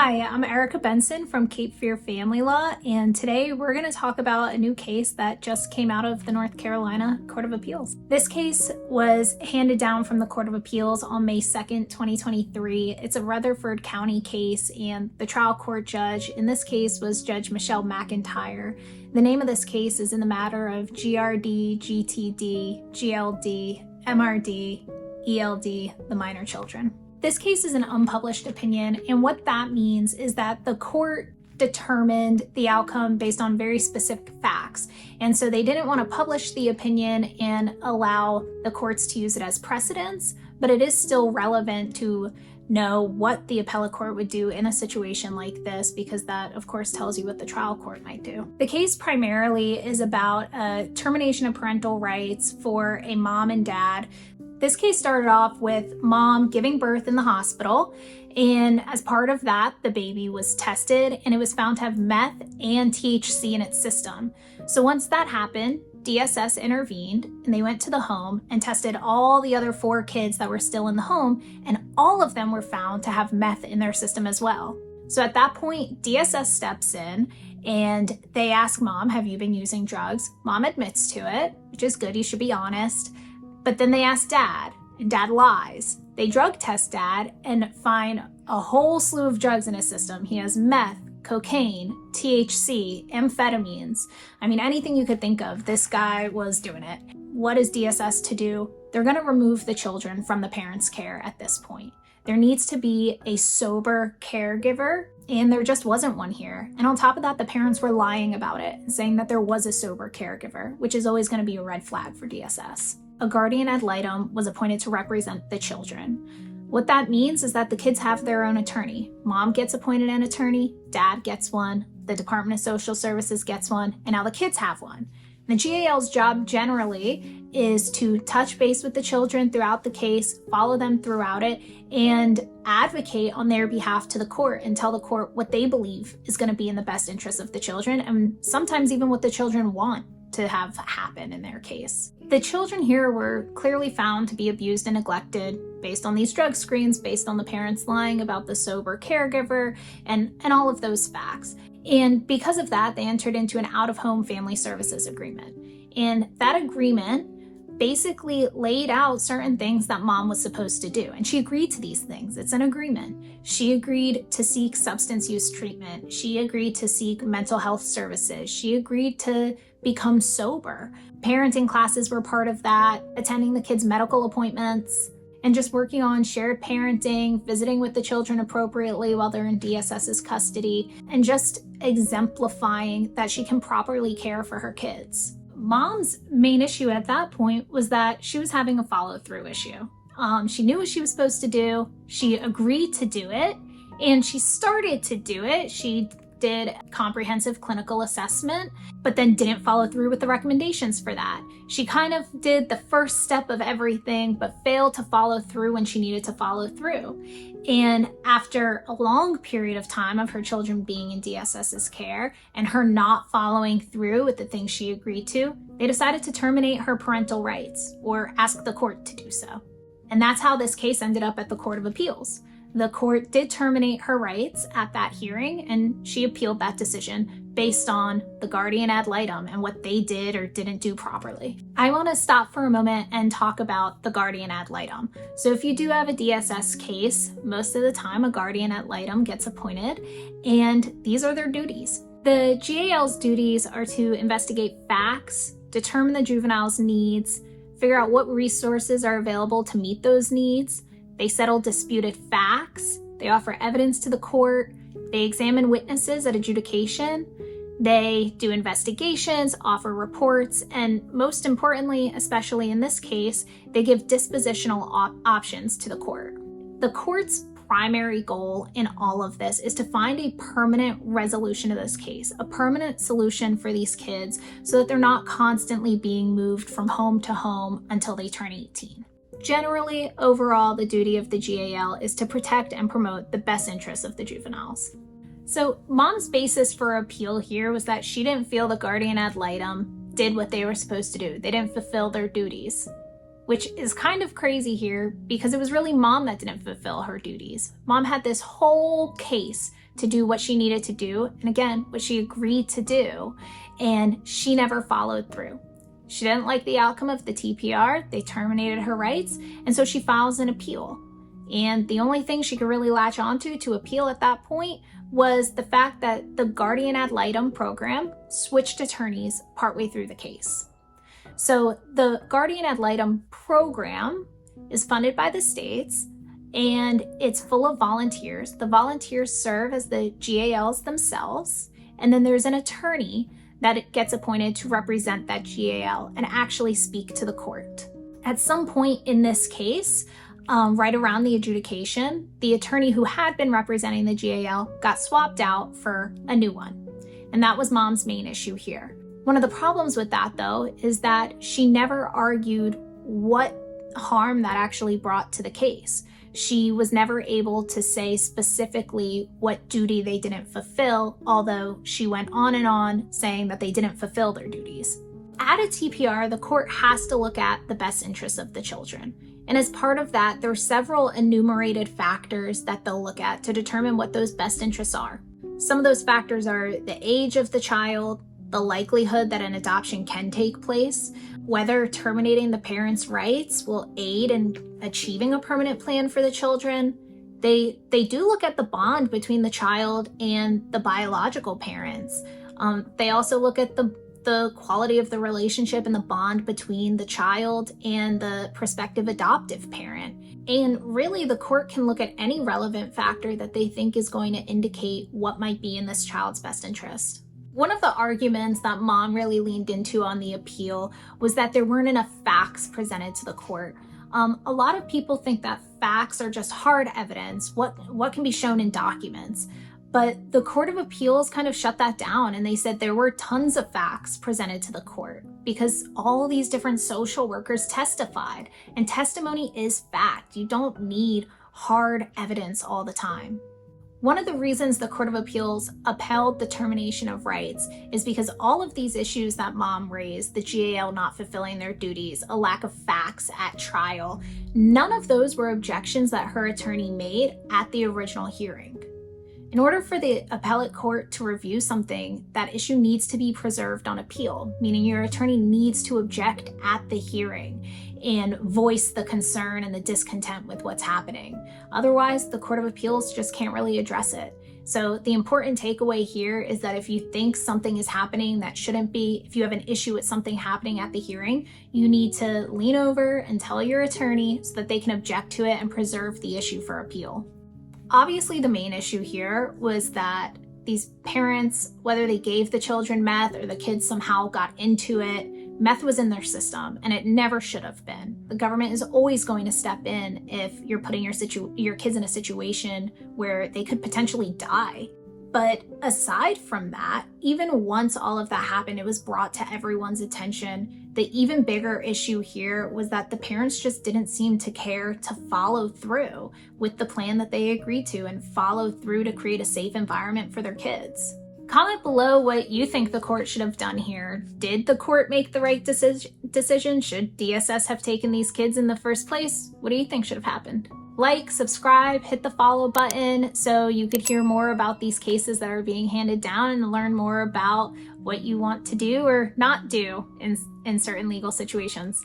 Hi, I'm Erica Benson from Cape Fear Family Law, and today we're going to talk about a new case that just came out of the North Carolina Court of Appeals. This case was handed down from the Court of Appeals on May 2nd, 2023. It's a Rutherford County case, and the trial court judge in this case was Judge Michelle McIntyre. The name of this case is in the matter of GRD, GTD, GLD, MRD, ELD, the minor children. This case is an unpublished opinion, and what that means is that the court determined the outcome based on very specific facts. And so they didn't want to publish the opinion and allow the courts to use it as precedents, but it is still relevant to know what the appellate court would do in a situation like this, because that, of course, tells you what the trial court might do. The case primarily is about a termination of parental rights for a mom and dad. This case started off with mom giving birth in the hospital, and as part of that, the baby was tested and it was found to have meth and THC in its system. So once that happened, DSS intervened and they went to the home and tested all the other 4 kids that were still in the home, and all of them were found to have meth in their system as well. So at that point, DSS steps in and they ask mom, have you been using drugs? Mom admits to it, which is good, you should be honest. But then they ask dad, and dad lies. They drug test dad and find a whole slew of drugs in his system. He has meth, cocaine, THC, amphetamines. I mean, anything you could think of, this guy was doing it. What is DSS to do? They're going to remove the children from the parents' care at this point. There needs to be a sober caregiver, and there just wasn't one here. And on top of that, the parents were lying about it, saying that there was a sober caregiver, which is always going to be a red flag for DSS. A guardian ad litem was appointed to represent the children. What that means is that the kids have their own attorney. Mom gets appointed an attorney, dad gets one, the Department of Social Services gets one, and now the kids have one. The GAL's job generally is to touch base with the children throughout the case, follow them throughout it, and advocate on their behalf to the court and tell the court what they believe is going to be in the best interest of the children, and sometimes even what the children want to have happen in their case. The children here were clearly found to be abused and neglected based on these drug screens, based on the parents lying about the sober caregiver, and all of those facts. And because of that, they entered into an out-of-home family services agreement. And that agreement basically laid out certain things that mom was supposed to do. And she agreed to these things. It's an agreement. She agreed to seek substance use treatment. She agreed to seek mental health services. She agreed to become sober. Parenting classes were part of that, attending the kids' medical appointments, and just working on shared parenting, visiting with the children appropriately while they're in DSS's custody, and just exemplifying that she can properly care for her kids. Mom's main issue at that point was that she was having a follow-through issue. She knew what she was supposed to do, she agreed to do it, and she started to do it. She did comprehensive clinical assessment, but then didn't follow through with the recommendations for that. She kind of did the first step of everything, but failed to follow through when she needed to follow through. And after a long period of time of her children being in DSS's care and her not following through with the things she agreed to, they decided to terminate her parental rights or ask the court to do so. And that's how this case ended up at the Court of Appeals. The court did terminate her rights at that hearing, and she appealed that decision based on the guardian ad litem and what they did or didn't do properly. I want to stop for a moment and talk about the guardian ad litem. So if you do have a DSS case, most of the time a guardian ad litem gets appointed, and these are their duties. The GAL's duties are to investigate facts, determine the juvenile's needs, figure out what resources are available to meet those needs. They settle disputed facts, they offer evidence to the court, they examine witnesses at adjudication, they do investigations, offer reports, and most importantly, especially in this case, they give dispositional options to the court. The court's primary goal in all of this is to find a permanent resolution of this case, a permanent solution for these kids so that they're not constantly being moved from home to home until they turn 18. Generally, overall, the duty of the GAL is to protect and promote the best interests of the juveniles. So mom's basis for appeal here was that she didn't feel the guardian ad litem did what they were supposed to do. They didn't fulfill their duties. which is kind of crazy here because it was really mom that didn't fulfill her duties. Mom had this whole case to do what she needed to do, and again, what she agreed to do, and she never followed through. She didn't like the outcome of the TPR, they terminated her rights, and so she files an appeal. And the only thing she could really latch onto to appeal at that point was the fact that the Guardian Ad Litem program switched attorneys partway through the case. So the Guardian Ad Litem program is funded by the states, and it's full of volunteers. The volunteers serve as the GALs themselves, and then there's an attorney that gets appointed to represent that GAL and actually speak to the court. At some point in this case, right around the adjudication, the attorney who had been representing the GAL got swapped out for a new one. And that was mom's main issue here. One of the problems with that, though, is that she never argued what harm that actually brought to the case. She was never able to say specifically what duty they didn't fulfill, although she went on and on saying that they didn't fulfill their duties. At a TPR, the court has to look at the best interests of the children. And as part of that, there are several enumerated factors that they'll look at to determine what those best interests are. Some of those factors are the age of the child, the likelihood that an adoption can take place, whether terminating the parents' rights will aid in achieving a permanent plan for the children. They do look at the bond between the child and the biological parents. They also look at the quality of the relationship and the bond between the child and the prospective adoptive parent. And really, the court can look at any relevant factor that they think is going to indicate what might be in this child's best interest. One of the arguments that mom really leaned into on the appeal was that there weren't enough facts presented to the court. A lot of people think that facts are just hard evidence, what can be shown in documents. But the Court of Appeals kind of shut that down, and they said there were tons of facts presented to the court because all these different social workers testified, and testimony is fact. You don't need hard evidence all the time. One of the reasons the Court of Appeals upheld the termination of rights is because all of these issues that mom raised, the GAL not fulfilling their duties, a lack of facts at trial, none of those were objections that her attorney made at the original hearing. In order for the appellate court to review something, that issue needs to be preserved on appeal, meaning your attorney needs to object at the hearing and voice the concern and the discontent with what's happening. Otherwise, the Court of Appeals just can't really address it. So the important takeaway here is that if you think something is happening that shouldn't be, if you have an issue with something happening at the hearing, you need to lean over and tell your attorney so that they can object to it and preserve the issue for appeal. Obviously, the main issue here was that these parents, whether they gave the children meth or the kids somehow got into it, meth was in their system, and it never should have been. The government is always going to step in if you're putting your kids in a situation where they could potentially die. But aside from that, even once all of that happened, it was brought to everyone's attention. The even bigger issue here was that the parents just didn't seem to care to follow through with the plan that they agreed to and follow through to create a safe environment for their kids. Comment below what you think the court should have done here. Did the court make the right decision? Should DSS have taken these kids in the first place? What do you think should have happened? Like, subscribe, hit the follow button so you could hear more about these cases that are being handed down and learn more about what you want to do or not do in certain legal situations.